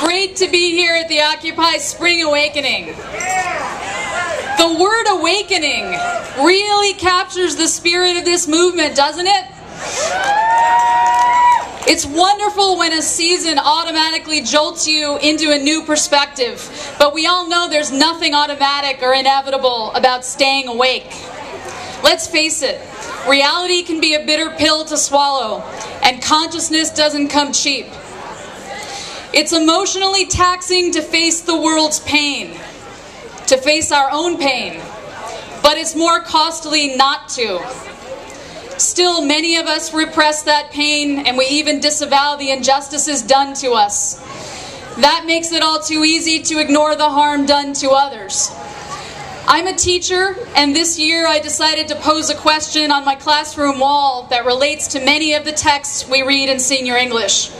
Great to be here at the Occupy Spring Awakening. The word awakening really captures the spirit of this movement, doesn't it? It's wonderful when a season automatically jolts you into a new perspective, but we all know there's nothing automatic or inevitable about staying awake. Let's face it, reality can be a bitter pill to swallow, and consciousness doesn't come cheap. It's emotionally taxing to face the world's pain, to face our own pain, but it's more costly not to. Still, many of us repress that pain, and we even disavow the injustices done to us. That makes it all too easy to ignore the harm done to others. I'm a teacher, and this year I decided to pose a question on my classroom wall that relates to many of the texts we read in senior English.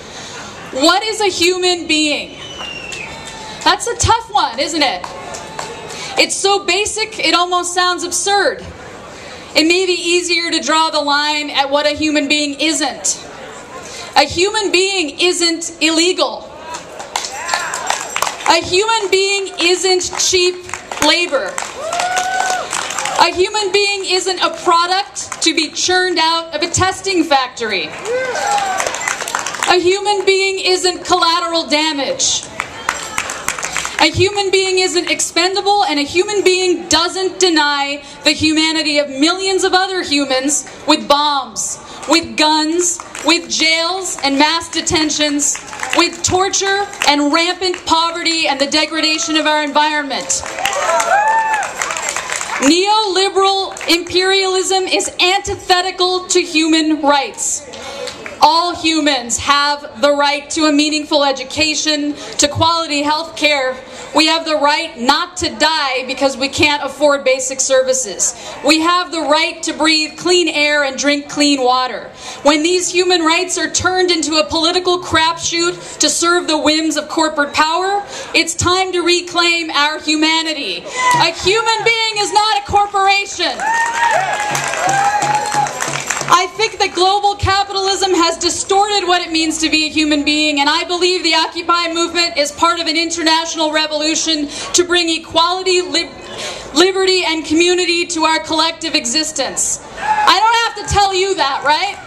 What is a human being? That's a tough one, isn't it? It's so basic, it almost sounds absurd. It may be easier to draw the line at what a human being isn't. A human being isn't illegal. A human being isn't cheap labor. A human being isn't a product to be churned out of a testing factory. A human being isn't collateral damage. A human being isn't expendable, and a human being doesn't deny the humanity of millions of other humans with bombs, with guns, with jails and mass detentions, with torture and rampant poverty and the degradation of our environment. Neoliberal imperialism is antithetical to human rights. All humans have the right to a meaningful education, to quality health care. We have the right not to die because we can't afford basic services. We have the right to breathe clean air and drink clean water. When these human rights are turned into a political crapshoot to serve the whims of corporate power, it's time to reclaim our humanity. A human being is not a corporation. I think that global capitalism has distorted what it means to be a human being, and I believe the Occupy movement is part of an international revolution to bring equality, liberty, and community to our collective existence. I don't have to tell you that, right?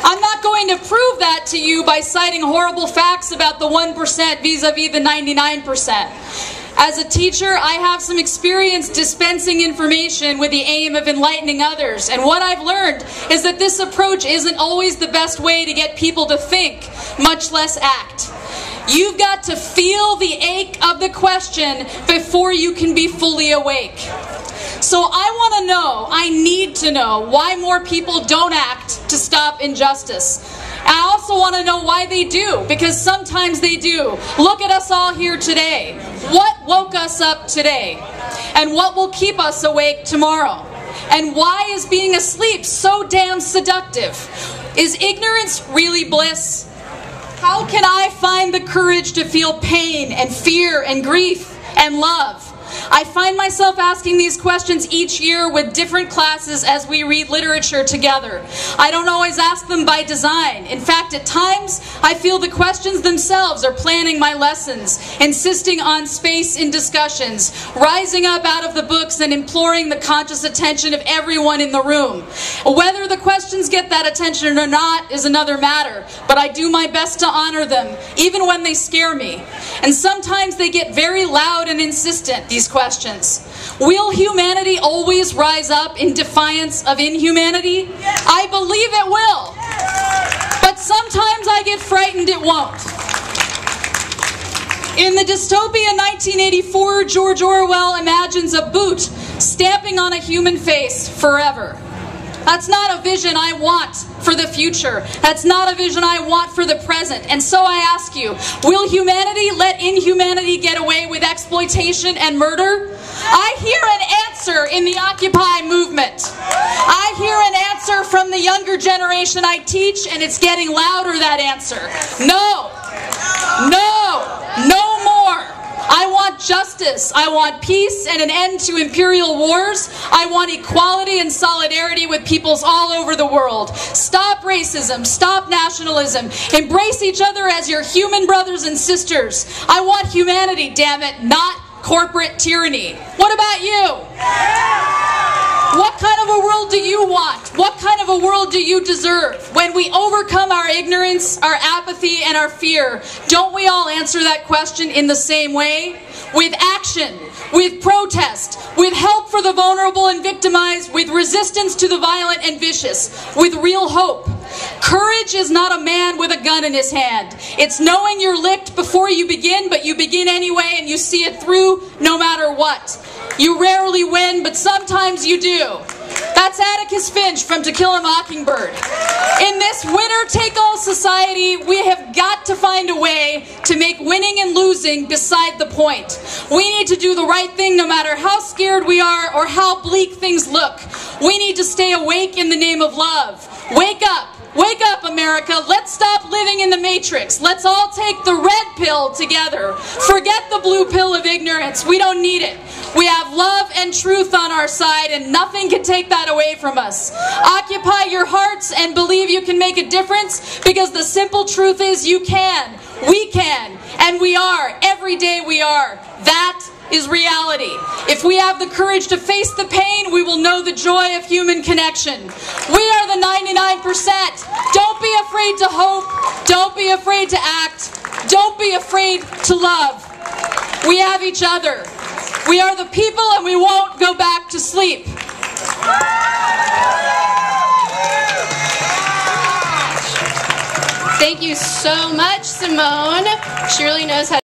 I'm not going to prove that to you by citing horrible facts about the 1% vis-a-vis the 99%. As a teacher, I have some experience dispensing information with the aim of enlightening others, and what I've learned is that this approach isn't always the best way to get people to think, much less act. You've got to feel the ache of the question before you can be fully awake. So I need to know why more people don't act to stop injustice. I also want to know why they do, because sometimes they do. Look at us all here today. What woke us up today? And what will keep us awake tomorrow? And why is being asleep so damn seductive? Is ignorance really bliss? How can I find the courage to feel pain and fear and grief and love? I find myself asking these questions each year with different classes as we read literature together. I don't always ask them by design. In fact, at times, I feel the questions themselves are planning my lessons, insisting on space in discussions, rising up out of the books and imploring the conscious attention of everyone in the room. Whether the questions get that attention or not is another matter, but I do my best to honor them, even when they scare me. And sometimes they get very loud and insistent, these questions. Will humanity always rise up in defiance of inhumanity? I believe it will. But sometimes I get frightened it won't. In the dystopia 1984, George Orwell imagines a boot stamping on a human face forever. That's not a vision I want for the future. That's not a vision I want for the present. And so I ask you, will humanity let inhumanity get away with exploitation and murder? I hear an answer in the Occupy movement. I hear an answer from the younger generation I teach, and it's getting louder, that answer. No. No. No more. I want justice. I want peace and an end to imperial wars. I want equality and solidarity with peoples all over the world. Stop racism, stop nationalism, embrace each other as your human brothers and sisters. I want humanity, damn it, not corporate tyranny. What about you? What kind of a world do you want? What kind of a world do you deserve? When we overcome our ignorance, our apathy, and our fear, don't we all answer that question in the same way? With action, with protest, with help for the vulnerable and victimized, with resistance to the violent and vicious, with real hope. Courage is not a man with a gun in his hand. It's knowing you're licked before you begin, but you begin anyway and you see it through no matter what. You rarely win, but sometimes you do. That's Atticus Finch from To Kill a Mockingbird. In this winner-take-all society, we have got to find a way to make winning and losing beside the point. We need to do the right thing no matter how scared we are or how bleak things look. We need to stay awake in the name of love. Wake up! Wake up, America. Let's stop living in the matrix. Let's all take the red pill together. Forget the blue pill of ignorance. We don't need it. We have love and truth on our side, and nothing can take that away from us. Occupy your hearts and believe you can make a difference, because the simple truth is you can. We can. And we are. Every day we are. That is reality. If we have the courage to face the pain, we will know the joy of human connection. We are the 99%. Don't be afraid to hope. Don't be afraid to act. Don't be afraid to love. We have each other. We are the people, and we won't go back to sleep. Thank you so much, Simone. She really knows how